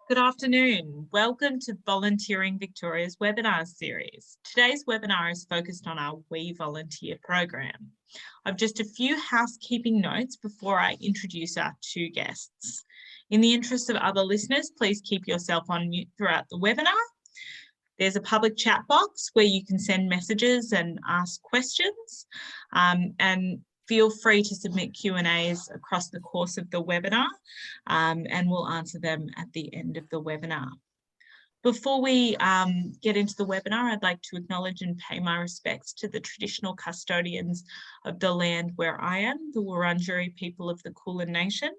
Good afternoon. Welcome to Volunteering Victoria's webinar series. Today's webinar is focused on our WeVolunteer program. I've just a few housekeeping notes before I introduce our two guests. In the interest of other listeners, please keep yourself on mute throughout the webinar. There's a public chat box where you can send messages and ask questions, and feel free to submit Q&As across the course of the webinar, and we'll answer them at the end of the webinar. Before we get into the webinar, I'd like to acknowledge and pay my respects to the traditional custodians of the land where I am, the Wurundjeri people of the Kulin Nation,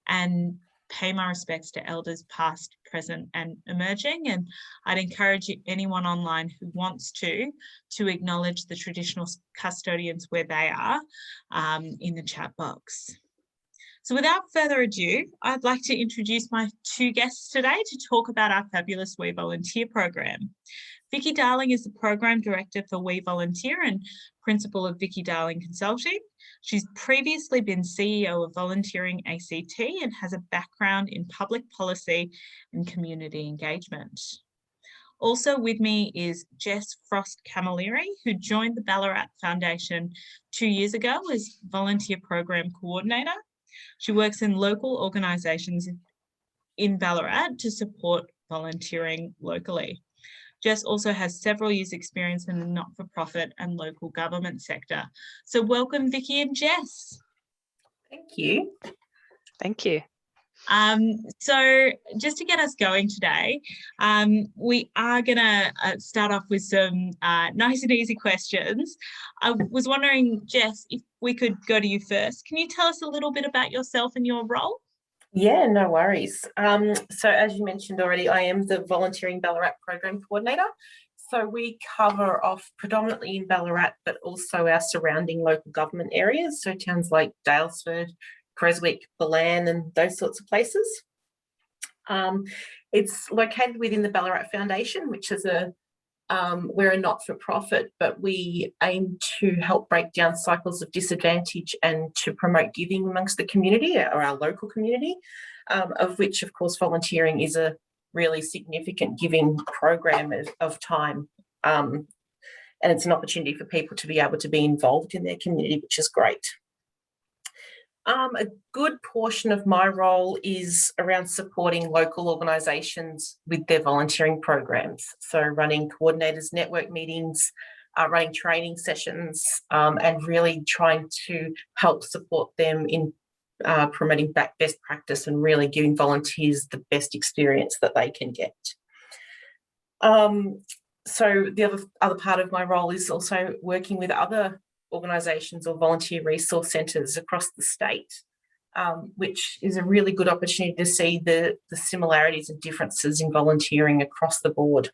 and pay my respects to elders past, present and emerging. And I'd encourage anyone online who wants to acknowledge the traditional custodians where they are in the chat box. So without further ado, I'd like to introduce my two guests today to talk about our fabulous WeVolunteer program. Vicky Darling is the Program Director for WeVolunteer and Principal of Vicky Darling Consulting. She's previously been CEO of Volunteering ACT and has a background in public policy and community engagement. Also with me is Jess Camilleri, who joined the Ballarat Foundation 2 years ago as Volunteer Program Coordinator. She works in local organisations in Ballarat to support volunteering locally. Jess also has several years' experience in the not-for-profit and local government sector. So welcome, Vicky and Jess. Thank you. Thank you. So just to get us going today, we are going to start off with some nice and easy questions. I was wondering, Jess, if we could go to you first. Can you tell us a little bit about yourself and your role? Yeah, no worries. So as you mentioned already, I am the Volunteering Ballarat Program Coordinator. So we cover off predominantly in Ballarat, but also our surrounding local government areas. So towns like Daylesford, Creswick, Ballarat and those sorts of places. It's located within the Ballarat Foundation, which is we're a not-for-profit, but we aim to help break down cycles of disadvantage and to promote giving amongst the community or our local community, of which, of course, volunteering is a really significant giving program of time. And it's an opportunity for people to be able to be involved in their community, which is great. A good portion of my role is around supporting local organisations with their volunteering programs. So running coordinators network meetings, running training sessions, and really trying to help support them in promoting best practice and really giving volunteers the best experience that they can get. So the other part of my role is also working with other organisations or volunteer resource centres across the state, which is a really good opportunity to see the similarities and differences in volunteering across the board.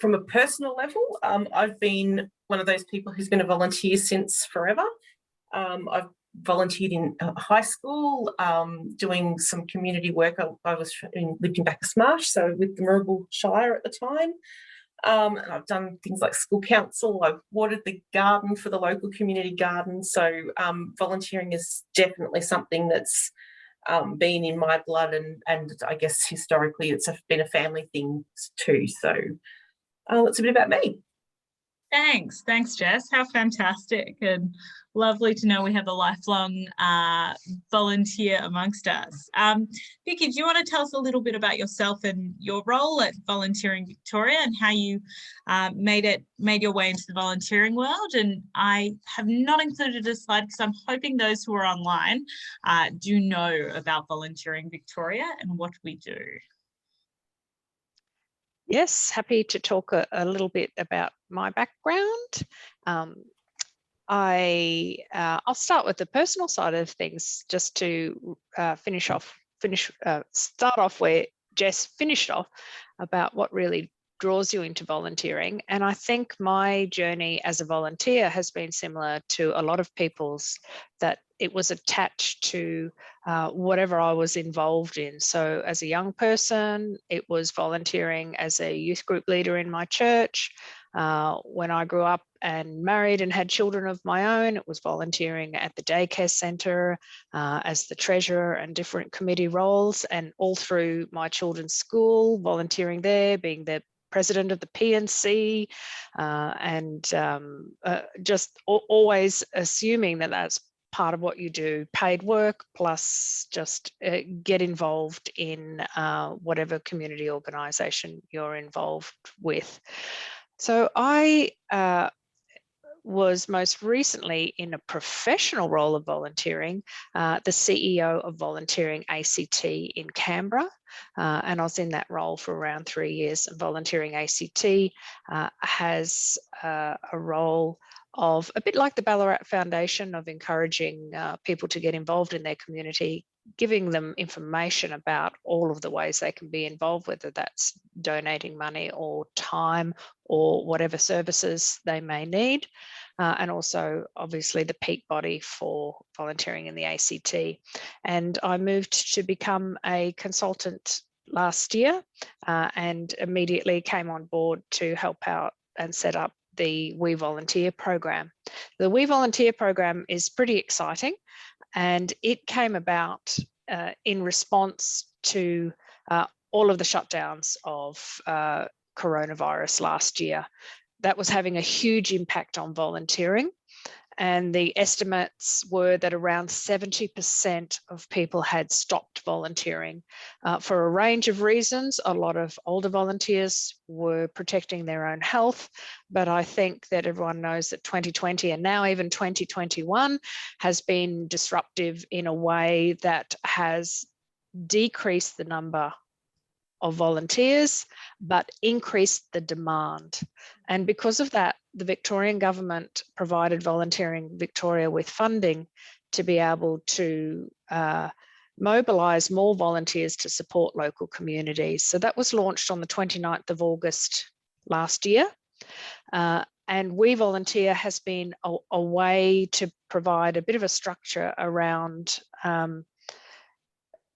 From a personal level, I've been one of those people who's been a volunteer since forever. I've volunteered in high school, doing some community work. I lived in Bacchus Marsh, so with the Mirrabul Shire at the time. And I've done things like school council. I've watered the garden for the local community garden. So volunteering is definitely something that's been in my blood, and I guess historically it's been a family thing too. So that's a bit about me. Thanks, Jess. How fantastic and lovely to know we have a lifelong volunteer amongst us. Vicky, do you want to tell us a little bit about yourself and your role at Volunteering Victoria and how you made your way into the volunteering world? And I have not included a slide because I'm hoping those who are online do know about Volunteering Victoria and what we do. Yes, happy to talk a little bit about my background. I'll start with the personal side of things just to start off where Jess finished off about what really draws you into volunteering. And I think my journey as a volunteer has been similar to a lot of people's, that it was attached to whatever I was involved in. So as a young person, it was volunteering as a youth group leader in my church. When I grew up and married and had children of my own, it was volunteering at the daycare centre as the treasurer and different committee roles, and all through my children's school, volunteering there, being the president of the PNC, and just always assuming that that's part of what you do, paid work, plus just get involved in whatever community organisation you're involved with. So I was most recently in a professional role of volunteering, the CEO of Volunteering ACT in Canberra, and I was in that role for around 3 years. Volunteering ACT has a role of a bit like the Ballarat Foundation, of encouraging people to get involved in their community, giving them information about all of the ways they can be involved, whether that's donating money or time or whatever services they may need. And also obviously the peak body for volunteering in the ACT. And I moved to become a consultant last year and immediately came on board to help out and set up the WeVolunteer program. The WeVolunteer program is pretty exciting, and it came about in response to all of the shutdowns of coronavirus last year. That was having a huge impact on volunteering, and the estimates were that around 70% of people had stopped volunteering for a range of reasons. A lot of older volunteers were protecting their own health, but I think that everyone knows that 2020 and now even 2021 has been disruptive in a way that has decreased the number of volunteers, but increased the demand. And because of that, the Victorian government provided Volunteering Victoria with funding to be able to mobilise more volunteers to support local communities. So that was launched on the 29th of August last year. And WeVolunteer has been a way to provide a bit of a structure around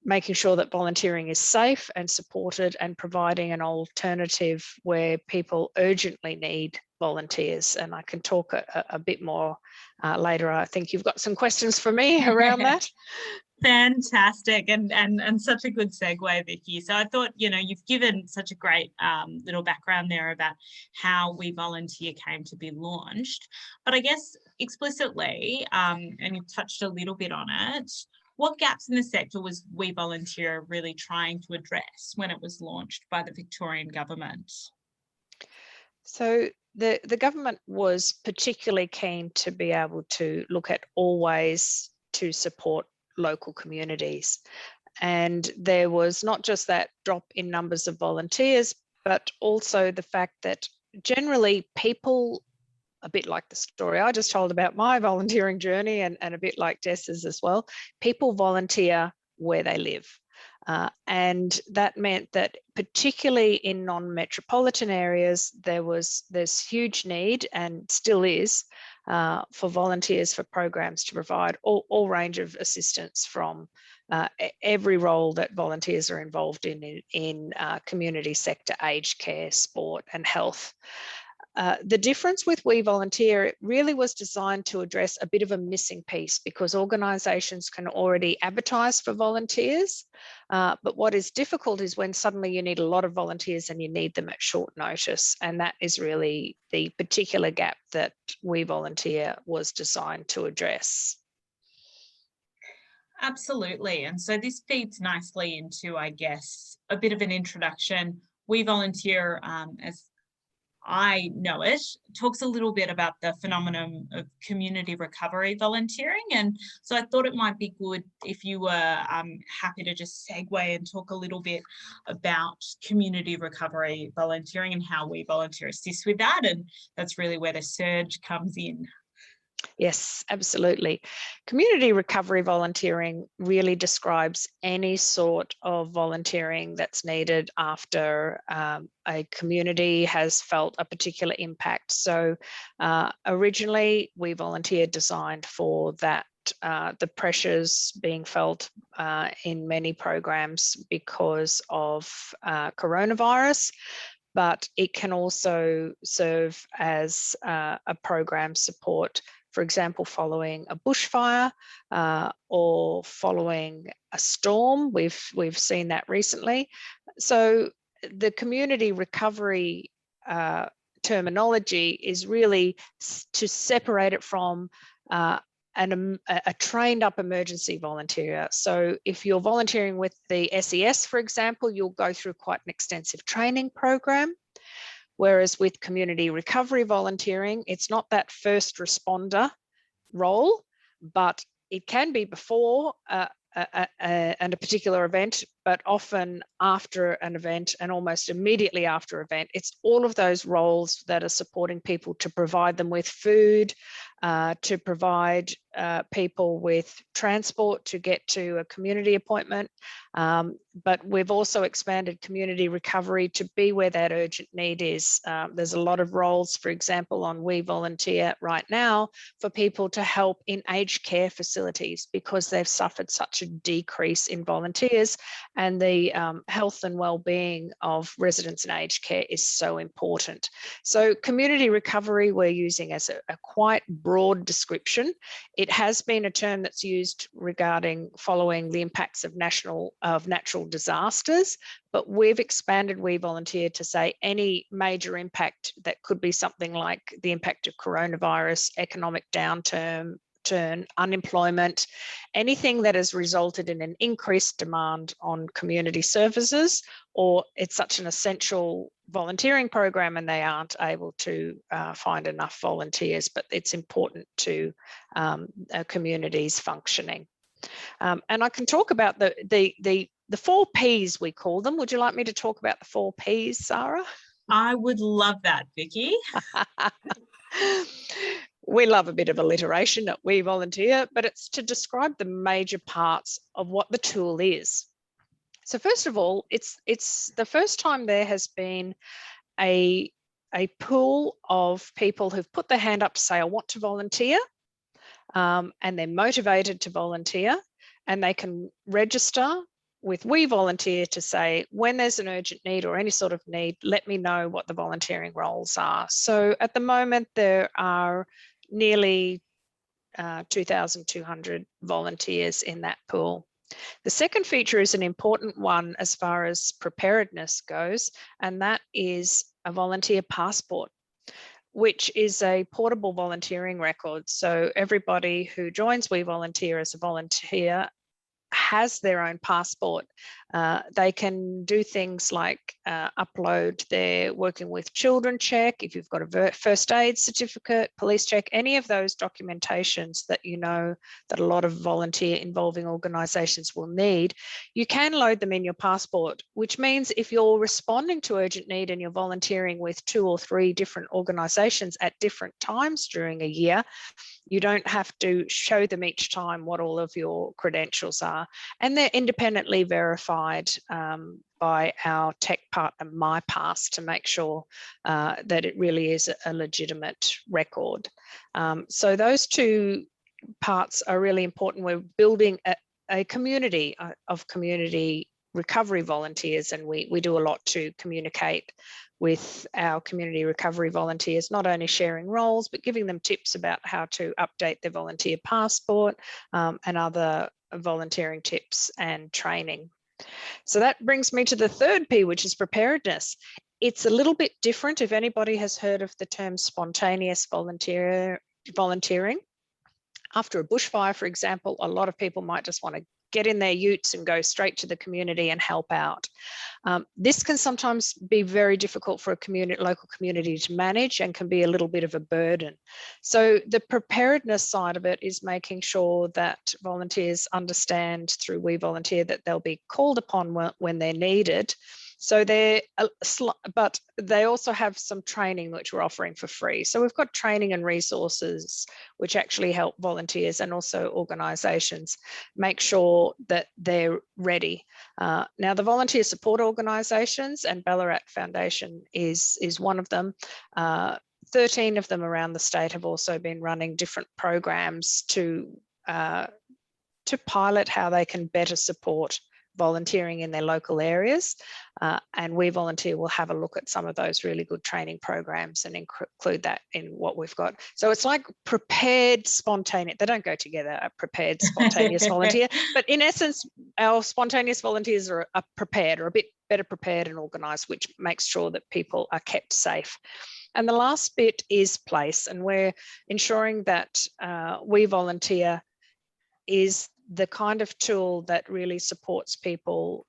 making sure that volunteering is safe and supported, and providing an alternative where people urgently need volunteers. And I can talk a bit more later. I think you've got some questions for me around that. Fantastic, and such a good segue, Vicky. So I thought, you've given such a great little background there about how WeVolunteer came to be launched. But I guess explicitly, and you've touched a little bit on it, what gaps in the sector was WeVolunteer really trying to address when it was launched by the Victorian government? So the government was particularly keen to be able to look at all ways to support local communities. And there was not just that drop in numbers of volunteers, but also the fact that generally people, a bit like the story I just told about my volunteering journey, and a bit like Jess's as well, people volunteer where they live. And that meant that particularly in non-metropolitan areas, there's huge need, and still is, for volunteers for programs to provide all range of assistance from every role that volunteers are involved in community sector, aged care, sport and health. The difference with WeVolunteer, it really was designed to address a bit of a missing piece, because organisations can already advertise for volunteers. But what is difficult is when suddenly you need a lot of volunteers and you need them at short notice. And that is really the particular gap that WeVolunteer was designed to address. Absolutely. And so this feeds nicely into, I guess, a bit of an introduction. WeVolunteer, as I know it, talks a little bit about the phenomenon of community recovery volunteering. And so I thought it might be good if you were happy to just segue and talk a little bit about community recovery volunteering and how WeVolunteer assists with that. And that's really where the surge comes in. Yes, absolutely. Community recovery volunteering really describes any sort of volunteering that's needed after a community has felt a particular impact. So originally, WeVolunteer designed for that, the pressures being felt in many programs because of coronavirus. but it can also serve as a program support, for example, following a bushfire or following a storm. We've seen that recently. So the community recovery terminology is really to separate it from a trained up emergency volunteer. So if you're volunteering with the SES, for example, you'll go through quite an extensive training program. Whereas with community recovery volunteering, it's not that first responder role, but it can be before and a particular event, but often after an event and almost immediately after an event. It's all of those roles that are supporting people to provide them with food, to provide people with transport to get to a community appointment. But we've also expanded community recovery to be where that urgent need is. There's a lot of roles, for example, on WeVolunteer right now for people to help in aged care facilities because they've suffered such a decrease in volunteers, and the health and well-being of residents in aged care is so important. So community recovery we're using as a quite broad description. It has been a term that's used regarding following the impacts of natural disasters, but we've expanded WeVolunteer to say any major impact that could be something like the impact of coronavirus, economic downturn, unemployment, anything that has resulted in an increased demand on community services, or it's such an essential volunteering program and they aren't able to find enough volunteers, but it's important to communities functioning. And I can talk about the 4 Ps, we call them. Would you like me to talk about the 4 Ps, Sarah? I would love that, Vicky. We love a bit of alliteration at WeVolunteer, but it's to describe the major parts of what the tool is. So first of all, it's the first time there has been a pool of people who've put their hand up to say, I want to volunteer, and they're motivated to volunteer, and they can register with WeVolunteer to say, when there's an urgent need or any sort of need, let me know what the volunteering roles are. So at the moment, there are nearly 2,200 volunteers in that pool. The second feature is an important one as far as preparedness goes, and that is a volunteer passport, which is a portable volunteering record. So everybody who joins WeVolunteer as a volunteer has their own passport. They can do things like upload their working with children check, if you've got a first aid certificate, police check, any of those documentations that you know that a lot of volunteer involving organisations will need, you can load them in your passport, which means if you're responding to urgent need and you're volunteering with 2 or 3 different organisations at different times during a year, you don't have to show them each time what all of your credentials are. And they're independently verified by our tech partner, MyPass, to make sure that it really is a legitimate record. So those 2 parts are really important. We're building a community of community recovery volunteers, and we do a lot to communicate with our community recovery volunteers, not only sharing roles, but giving them tips about how to update their volunteer passport and other volunteering tips and training. So that brings me to the 3rd P, which is preparedness. It's a little bit different. If anybody has heard of the term spontaneous volunteering, after a bushfire, for example, a lot of people might just want to get in their utes and go straight to the community and help out. This can sometimes be very difficult for a local community to manage and can be a little bit of a burden. So the preparedness side of it is making sure that volunteers understand through WeVolunteer that they'll be called upon when they're needed. So but they also have some training which we're offering for free. So we've got training and resources which actually help volunteers and also organisations make sure that they're ready. Now the volunteer support organisations, and Ballarat Foundation is one of them. 13 of them around the state have also been running different programs to pilot how they can better support volunteering in their local areas, and WeVolunteer will have a look at some of those really good training programs and include that in what we've got. So it's like prepared spontaneous, they don't go together, a prepared spontaneous volunteer, but in essence our spontaneous volunteers are prepared, or a bit better prepared and organised, which makes sure that people are kept safe. And the last bit is place, and we're ensuring that WeVolunteer is the kind of tool that really supports people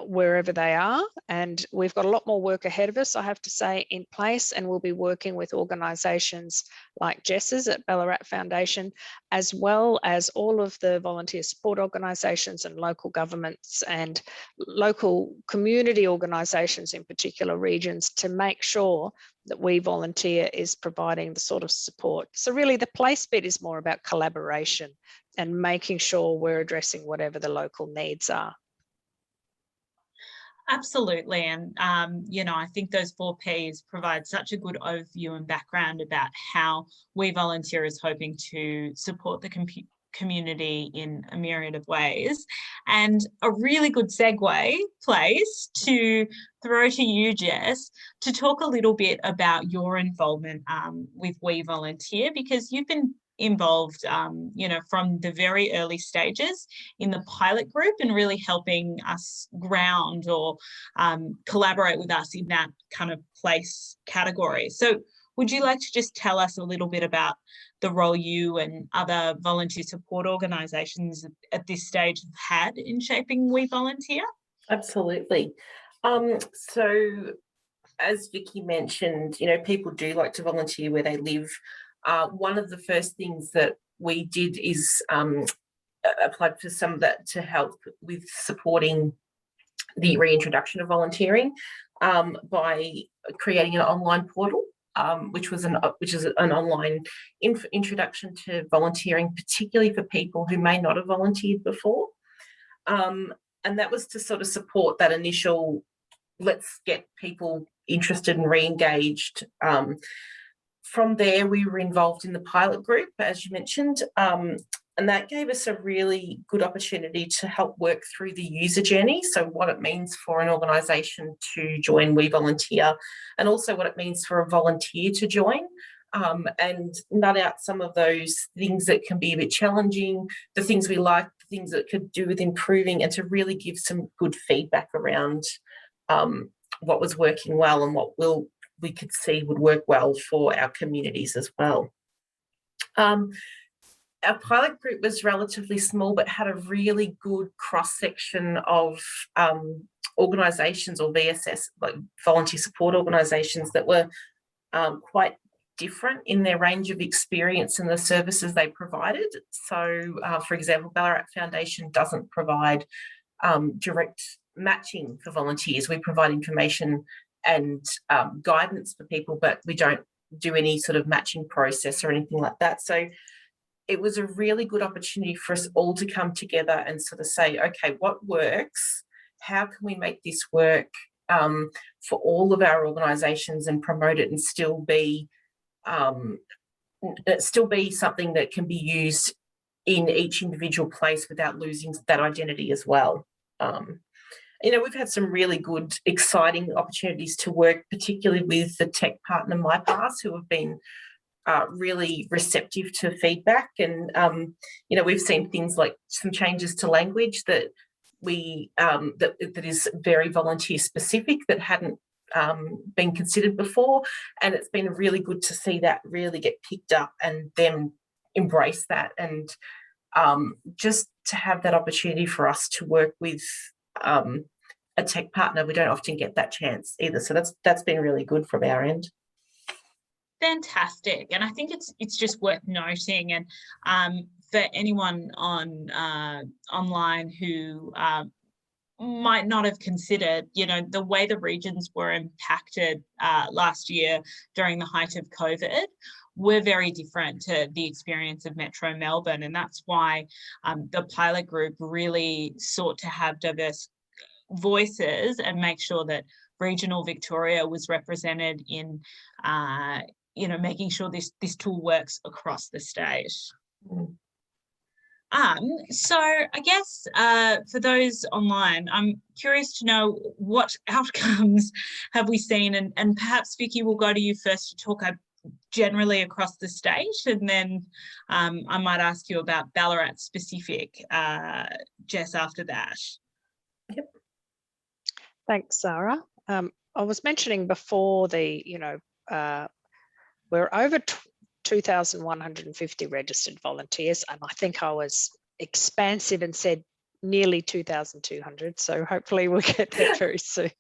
wherever they are. And we've got a lot more work ahead of us, I have to say, in place, and we'll be working with organisations like Jess's at Ballarat Foundation, as well as all of the volunteer support organisations and local governments and local community organisations, in particular regions, to make sure that WeVolunteer is providing the sort of support. So really the place bit is more about collaboration and making sure we're addressing whatever the local needs are. Absolutely. And, you know, I think those 4 Ps provide such a good overview and background about how WeVolunteer is hoping to support the community in a myriad of ways. And a really good place to throw to you, Jess, to talk a little bit about your involvement with WeVolunteer, because you've been involved, you know, from the very early stages in the pilot group and really helping us ground or collaborate with us in that kind of place category. So would you like to just tell us a little bit about the role you and other volunteer support organisations at this stage have had in shaping WeVolunteer? Absolutely. So as Vicky mentioned, you know, people do like to volunteer where they live. One of the first things that we did is applied for some of that to help with supporting the reintroduction of volunteering by creating an online portal, which is an online introduction to volunteering, particularly for people who may not have volunteered before. And that was to sort of support that initial, let's get people interested and re-engaged. From there, we were involved in the pilot group, as you mentioned, and that gave us a really good opportunity to help work through the user journey. So what it means for an organisation to join WeVolunteer, and also what it means for a volunteer to join, and nut out some of those things that can be a bit challenging, the things we like, the things that could do with improving, and to really give some good feedback around what was working well and what we could see would work well for our communities as well. Our pilot group was relatively small, but had a really good cross-section of organisations, or VSS, like volunteer support organisations, that were quite different in their range of experience and the services they provided. So, for example, Ballarat Foundation doesn't provide direct matching for volunteers. We provide information and guidance for people, but we don't do any sort of matching process or anything like that. So it was a really good opportunity for us all to come together and sort of say, okay, what works? How can we make this work for all of our organisations and promote it and still be something that can be used in each individual place without losing that identity as well. You know, we've had some really good, exciting opportunities to work, particularly with the tech partner MyPass, who have been really receptive to feedback. And, you know, we've seen things like some changes to language that that is very volunteer specific, that hadn't been considered before. And it's been really good to see that really get picked up and them embrace that. And just to have that opportunity for us to work with a tech partner, we don't often get that chance either. So that's been really good from our end. Fantastic. And I think it's just worth noting, and for anyone on online who might not have considered, you know, the way the regions were impacted last year during the height of COVID were very different to the experience of Metro Melbourne. And that's why the pilot group really sought to have diverse voices and make sure that regional Victoria was represented in you know, making sure this tool works across the state. So I guess for those online, I'm curious to know what outcomes have we seen, and perhaps Vicky will go to you first to talk generally across the state, and then I might ask you about Ballarat specific, Jess, after that. Yep. Thanks, Sarah. I was mentioning before we're over 2,150 registered volunteers, and I think I was expansive and said nearly 2,200, so hopefully we'll get there very soon.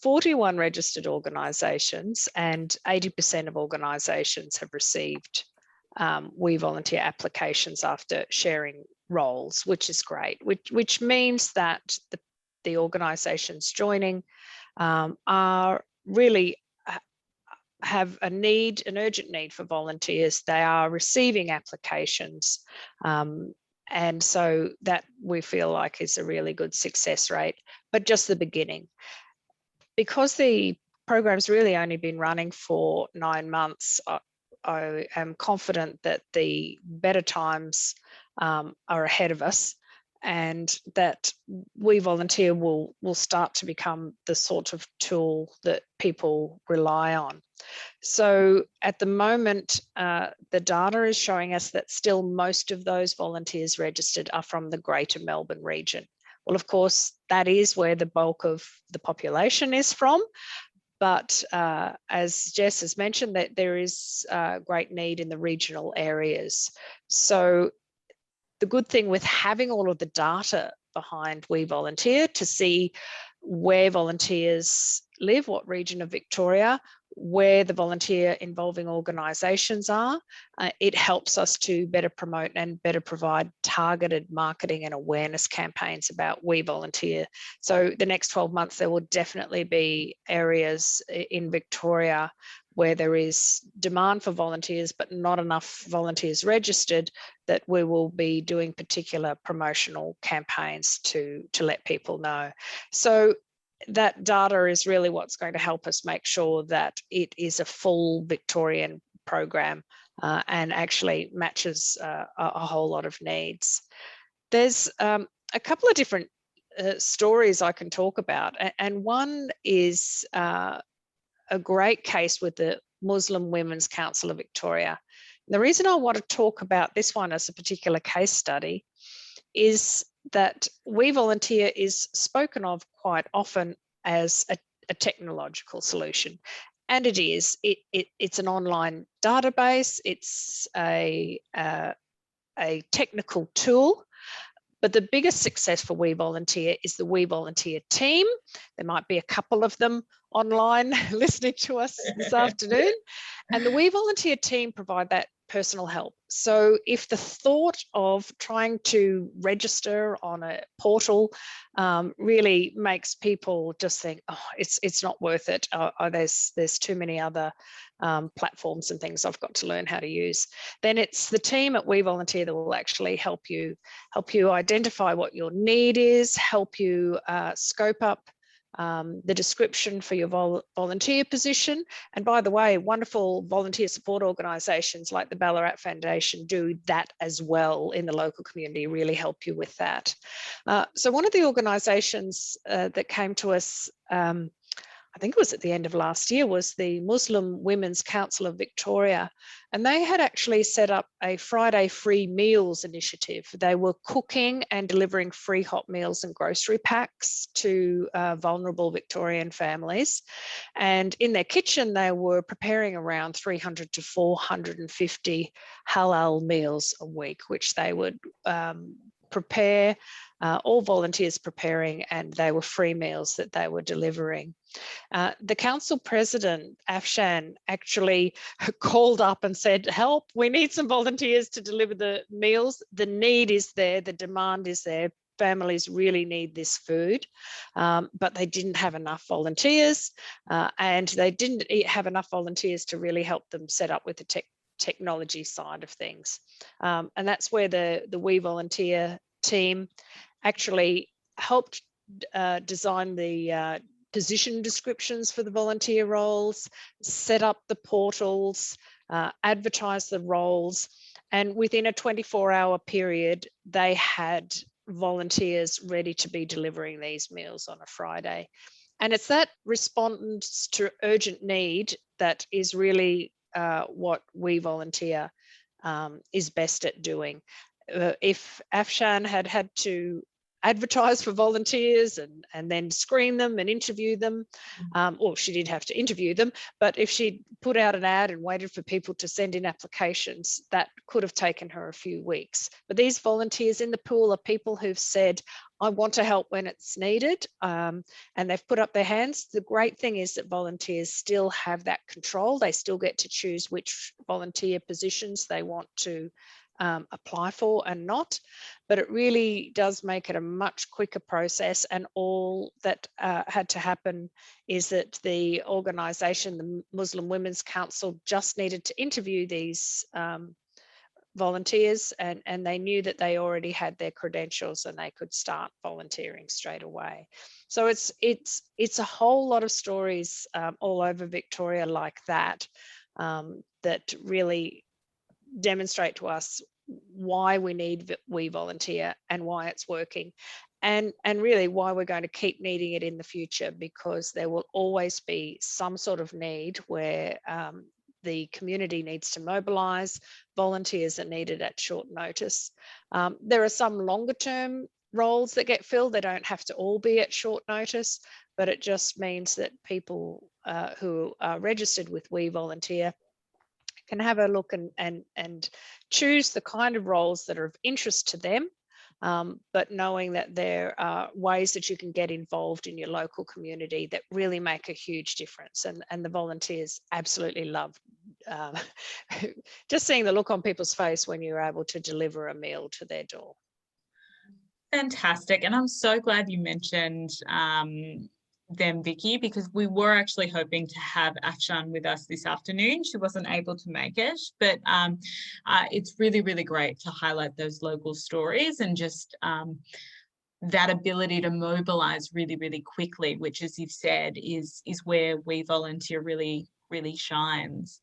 41 registered organisations, and 80% of organisations have received WeVolunteer applications after sharing roles, which is great, which means that the organisations joining are really have an urgent need for volunteers. They are receiving applications, and so that we feel like is a really good success rate, but just the beginning. Because the program's really only been running for 9 months, I am confident that the better times are ahead of us, and that WeVolunteer will start to become the sort of tool that people rely on. So at the moment, the data is showing us that still most of those volunteers registered are from the Greater Melbourne region. Well, of course, that is where the bulk of the population is from. But as Jess has mentioned, that there is great need in the regional areas. So the good thing with having all of the data behind WeVolunteer to see where volunteers live, what region of Victoria, where the volunteer involving organisations are, it helps us to better promote and better provide targeted marketing and awareness campaigns about WeVolunteer. So the next 12 months, there will definitely be areas in Victoria where there is demand for volunteers, but not enough volunteers registered, that we will be doing particular promotional campaigns to let people know. So that data is really what's going to help us make sure that it is a full Victorian program and actually matches a whole lot of needs. There's a couple of different stories I can talk about, and one is a great case with the Muslim Women's Council of Victoria. The reason I want to talk about this one as a particular case study is that WeVolunteer is spoken of quite often as a technological solution. And it is. It's an online database. It's a technical tool. But the biggest success for WeVolunteer is the WeVolunteer team. There might be a couple of them online listening to us this afternoon. And the WeVolunteer team provide that personal help. So if the thought of trying to register on a portal really makes people just think, oh, it's not worth it. There's too many other platforms and things I've got to learn how to use, then it's the team at WeVolunteer that will actually help you identify what your need is, help you scope up the description for your volunteer position. And by the way, wonderful volunteer support organisations like the Ballarat Foundation do that as well in the local community, really help you with that. So one of the organisations that came to us, I think it was at the end of last year, was the Muslim Women's Council of Victoria. And they had actually set up a Friday free meals initiative. They were cooking and delivering free hot meals and grocery packs to vulnerable Victorian families. And in their kitchen, they were preparing around 300 to 450 halal meals a week, which they would prepare, all volunteers preparing, and they were free meals that they were delivering. The council president, Afshan, actually called up and said, help, we need some volunteers to deliver the meals. The need is there, the demand is there. Families really need this food, but they didn't have enough volunteers, and they didn't have enough volunteers to really help them set up with the technology side of things. And that's where the WeVolunteer team actually helped design the position descriptions for the volunteer roles, set up the portals, advertise the roles, And within a 24-hour period, they had volunteers ready to be delivering these meals on a Friday. And it's that response to urgent need that is really what WeVolunteer is best at doing. If Afshan had to advertise for volunteers and then screen them and interview them, or she did have to interview them, but if she put out an ad and waited for people to send in applications, that could have taken her a few weeks. But these volunteers in the pool are people who've said, I want to help when it's needed, and they've put up their hands. The great thing is that volunteers still have that control. They still get to choose which volunteer positions they want to apply for and not, but it really does make it a much quicker process. And all that had to happen is that the organisation, the Muslim Women's Council, just needed to interview these volunteers, and they knew that they already had their credentials and they could start volunteering straight away. So it's a whole lot of stories all over Victoria like that, that really demonstrate to us why we need WeVolunteer and why it's working, and really why we're going to keep needing it in the future, because there will always be some sort of need where the community needs to mobilise. Volunteers are needed at short notice. There are some longer term roles that get filled. They don't have to all be at short notice, but it just means that people who are registered with WeVolunteer can have a look and choose the kind of roles that are of interest to them, but knowing that there are ways that you can get involved in your local community that really make a huge difference. And the volunteers absolutely love just seeing the look on people's face when you're able to deliver a meal to their door. Fantastic. And I'm so glad you mentioned them, Vicky, because we were actually hoping to have Afshan with us this afternoon. She wasn't able to make it, but it's really, really great to highlight those local stories and just that ability to mobilise really, really quickly, which, as you've said, is where WeVolunteer really, really shines.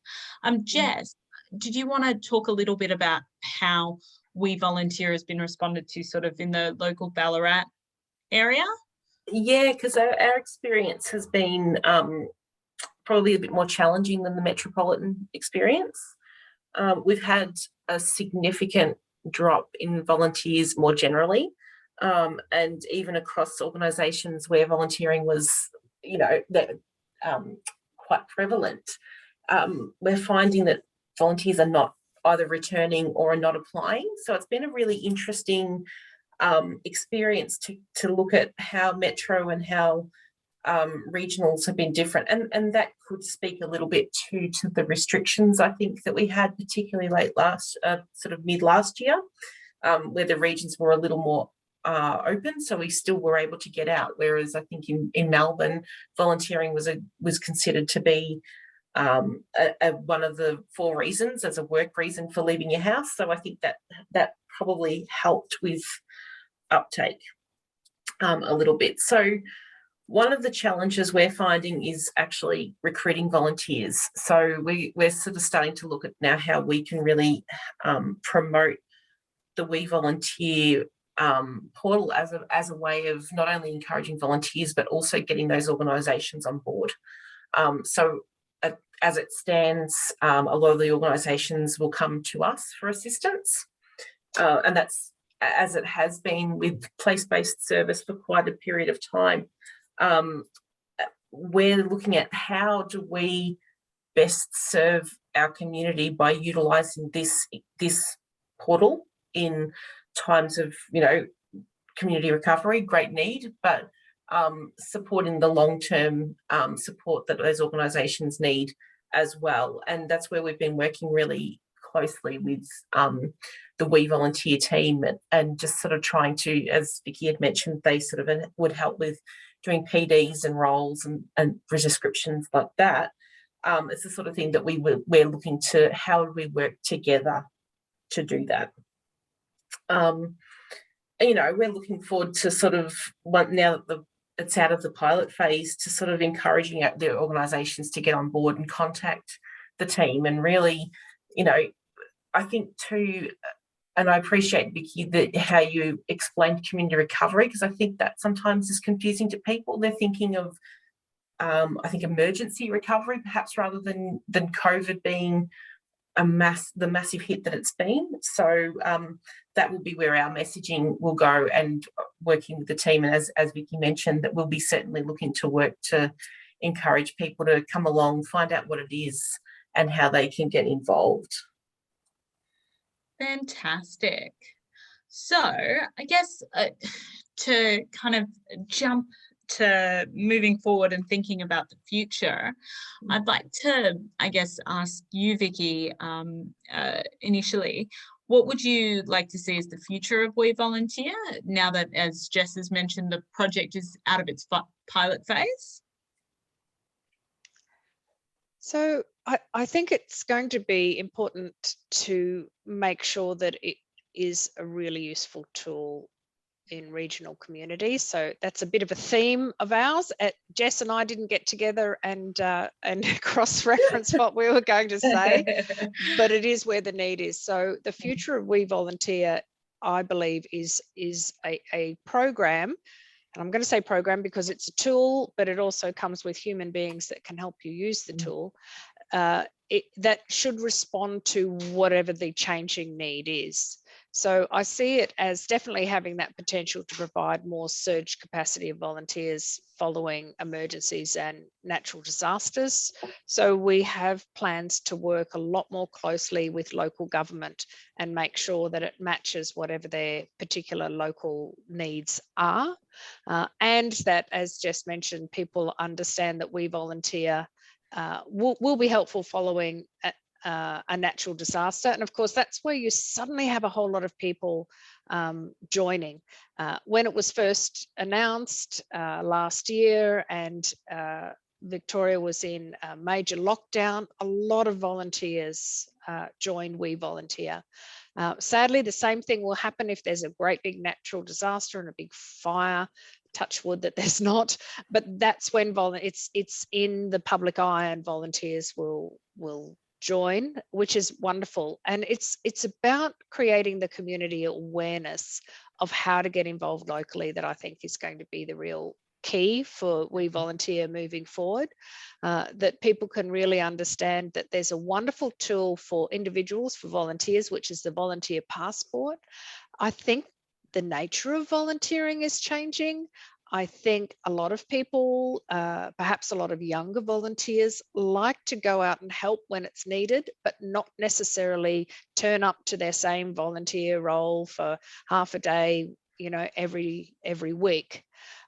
Jess, did you want to talk a little bit about how WeVolunteer has been responded to sort of in the local Ballarat area? Yeah, because our experience has been probably a bit more challenging than the metropolitan experience. We've had a significant drop in volunteers more generally, and even across organisations where volunteering was, quite prevalent. We're finding that volunteers are not either returning or are not applying. So it's been a really interesting experience to look at how metro and how regionals have been different, and that could speak a little bit to the restrictions I think that we had, particularly mid last year, where the regions were a little more open, so we still were able to get out, whereas I think in Melbourne volunteering was considered to be one of the 4 reasons as a work reason for leaving your house. So I think that probably helped with uptake a little bit. So one of the challenges we're finding is actually recruiting volunteers. So we're sort of starting to look at now how we can really promote the WeVolunteer portal as a way of not only encouraging volunteers but also getting those organisations on board. As it stands, a lot of the organisations will come to us for assistance, and that's as it has been with place-based service for quite a period of time. We're looking at how do we best serve our community by utilising this portal in times of community recovery, great need, but supporting the long-term support that those organisations need as well. And that's where we've been working really closely with the WeVolunteer team and just sort of trying to, as Vicky had mentioned, they sort of would help with doing PDs and roles and descriptions like that. It's the sort of thing that we're looking to, how do we work together to do that? We're looking forward to sort of, now that it's out of the pilot phase, to sort of encouraging the organisations to get on board and contact the team and really, I think too, and I appreciate, Vicky, that how you explained community recovery, because I think that sometimes is confusing to people. They're thinking of, I think, emergency recovery, perhaps, rather than COVID being the massive hit that it's been. So that will be where our messaging will go, and working with the team. And as Vicky mentioned, that we'll be certainly looking to work to encourage people to come along, find out what it is and how they can get involved. Fantastic. So I guess to kind of jump to moving forward and thinking about the future, I'd like to, I guess, ask you, Vicky, initially, what would you like to see as the future of WeVolunteer now that, as Jess has mentioned, the project is out of its pilot phase? So I think it's going to be important to make sure that it is a really useful tool in regional communities. So that's a bit of a theme of ours. Jess and I didn't get together and cross-reference what we were going to say, but it is where the need is. So the future of WeVolunteer, I believe, is a program. And I'm going to say program because it's a tool, but it also comes with human beings that can help you use the tool. That should respond to whatever the changing need is. So I see it as definitely having that potential to provide more surge capacity of volunteers following emergencies and natural disasters. So we have plans to work a lot more closely with local government and make sure that it matches whatever their particular local needs are. And that, as Jess mentioned, people understand that WeVolunteer will be helpful following a natural disaster. And of course, that's where you suddenly have a whole lot of people joining. When it was first announced last year and Victoria was in a major lockdown, a lot of volunteers joined WeVolunteer. Sadly, the same thing will happen if there's a great big natural disaster and a big fire. Touch wood that there's not, but that's when it's in the public eye and volunteers will join, which is wonderful. And it's about creating the community awareness of how to get involved locally that I think is going to be the real key for WeVolunteer moving forward, that people can really understand that there's a wonderful tool for individuals, for volunteers, which is the volunteer passport. I think the nature of volunteering is changing. I think a lot of people, perhaps a lot of younger volunteers, like to go out and help when it's needed, but not necessarily turn up to their same volunteer role for half a day, every week.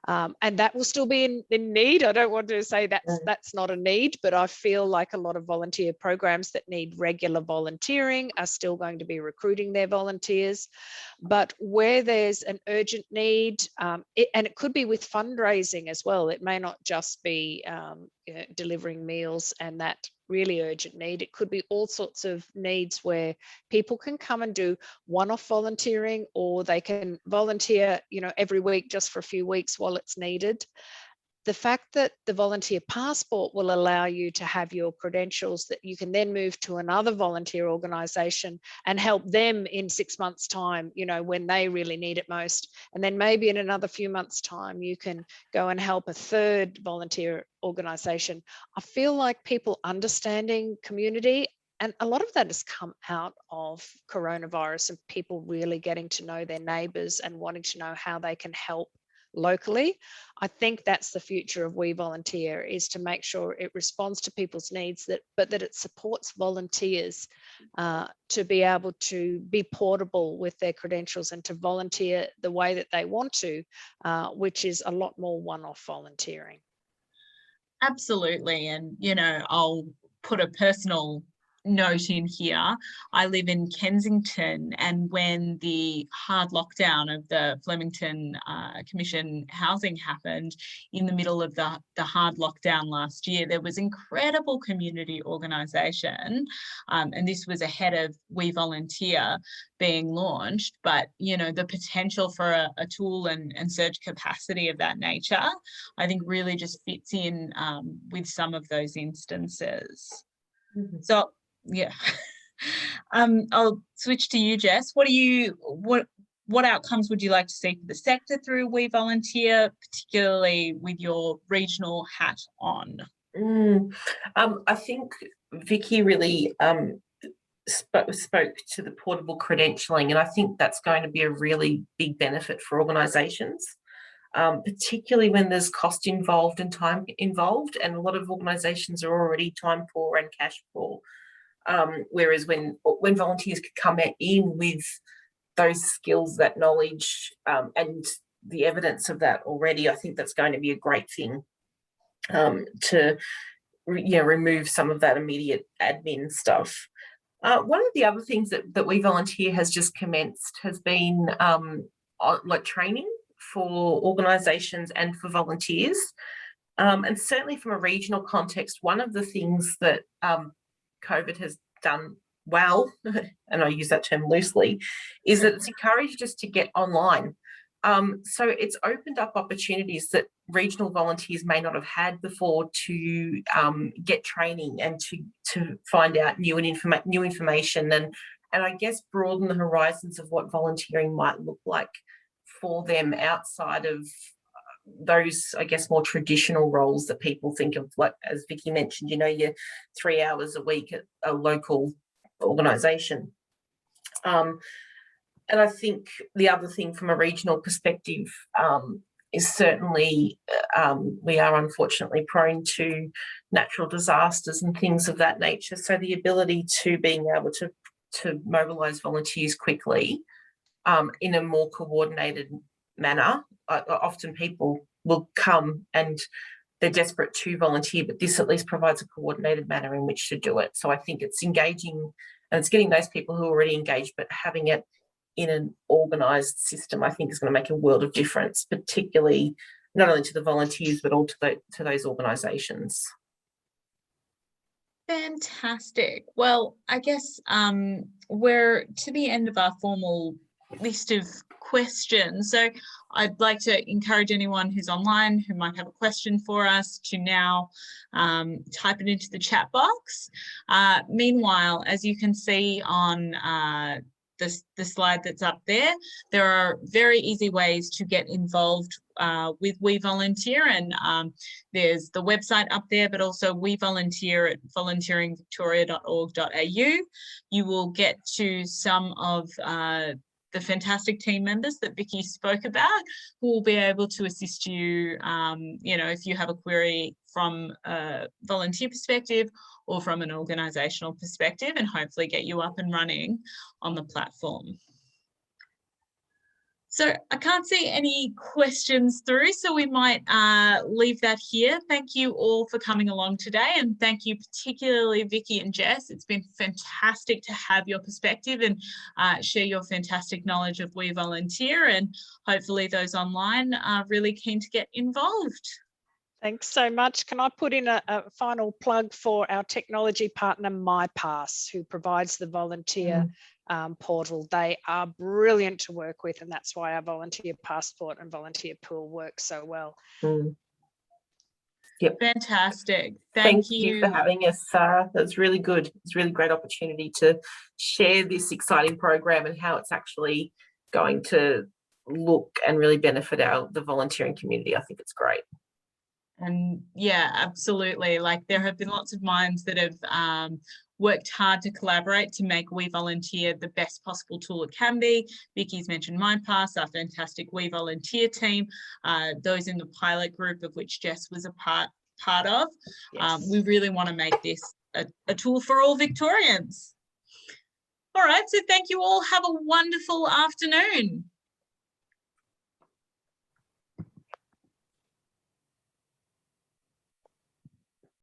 And that will still be in need. I don't want to say that's not a need, but I feel like a lot of volunteer programs that need regular volunteering are still going to be recruiting their volunteers. But where there's an urgent need, and it could be with fundraising as well, it may not just be delivering meals and that really urgent need. It could be all sorts of needs where people can come and do one-off volunteering, or they can volunteer, every week just for a few weeks while it's needed. The fact that the volunteer passport will allow you to have your credentials that you can then move to another volunteer organisation and help them in 6 months' time, when they really need it most. And then maybe in another few months' time, you can go and help a third volunteer organisation. I feel like people understanding community, and a lot of that has come out of coronavirus and people really getting to know their neighbours and wanting to know how they can help locally. I think that's the future of WeVolunteer, is to make sure it responds to people's needs, but that it supports volunteers to be able to be portable with their credentials and to volunteer the way that they want to, which is a lot more one-off volunteering. Absolutely. And, I'll put a personal note in here. I live in Kensington, and when the hard lockdown of the Flemington Commission housing happened in the middle of the hard lockdown last year, there was incredible community organisation, and this was ahead of WeVolunteer being launched. But the potential for a tool and surge capacity of that nature, I think, really just fits in with some of those instances. So yeah. I'll switch to you, Jess. What outcomes would you like to see for the sector through WeVolunteer, particularly with your regional hat on? I think Vicky really spoke to the portable credentialing, and I think that's going to be a really big benefit for organisations, particularly when there's cost involved and time involved, and a lot of organisations are already time poor and cash poor. Whereas when volunteers could come in with those skills, that knowledge, and the evidence of that already, I think that's going to be a great thing to remove some of that immediate admin stuff. One of the other things that WeVolunteer has just commenced has been like training for organisations and for volunteers. And certainly from a regional context, one of the things that COVID has done well, and I use that term loosely, is that it's encouraged us to get online. So it's opened up opportunities that regional volunteers may not have had before to get training and to find out new information and I guess broaden the horizons of what volunteering might look like for them outside of those, I guess, more traditional roles that people think of, like as Vicky mentioned, your 3 hours a week at a local organisation. And I think the other thing from a regional perspective is certainly we are unfortunately prone to natural disasters and things of that nature. So the ability to being able to mobilise volunteers quickly in a more coordinated manner. Often people will come and they're desperate to volunteer, but this at least provides a coordinated manner in which to do it. So I think it's engaging and it's getting those people who are already engaged, but having it in an organised system, I think is going to make a world of difference, particularly not only to the volunteers, but all to those organisations. Fantastic. Well, I guess we're to the end of our formal list of questions. So I'd like to encourage anyone who's online who might have a question for us to now type it into the chat box. Meanwhile, as you can see on the slide that's up there, there are very easy ways to get involved with WeVolunteer, and there's the website up there, but also WeVolunteer at volunteeringvictoria.org.au. You will get to some of the fantastic team members that Vicky spoke about, who will be able to assist you, if you have a query from a volunteer perspective or from an organisational perspective, and hopefully get you up and running on the platform. So I can't see any questions through, so we might leave that here. Thank you all for coming along today, and thank you particularly Vicky and Jess. It's been fantastic to have your perspective and share your fantastic knowledge of WeVolunteer, and hopefully those online are really keen to get involved. Thanks so much. Can I put in a final plug for our technology partner, MyPass, who provides the volunteer portal. They are brilliant to work with, and that's why our volunteer passport and volunteer pool work so well. Yep. Fantastic. Thank you for having us, Sarah. That's really good. It's a really great opportunity to share this exciting program and how it's actually going to look and really benefit the volunteering community. I think it's great. And yeah, absolutely. Like, there have been lots of minds that have worked hard to collaborate to make WeVolunteer the best possible tool it can be. Vicky's mentioned MindPass, our fantastic WeVolunteer team, those in the pilot group of which Jess was a part of. Yes. We really want to make this a tool for all Victorians. All right, so thank you all. Have a wonderful afternoon.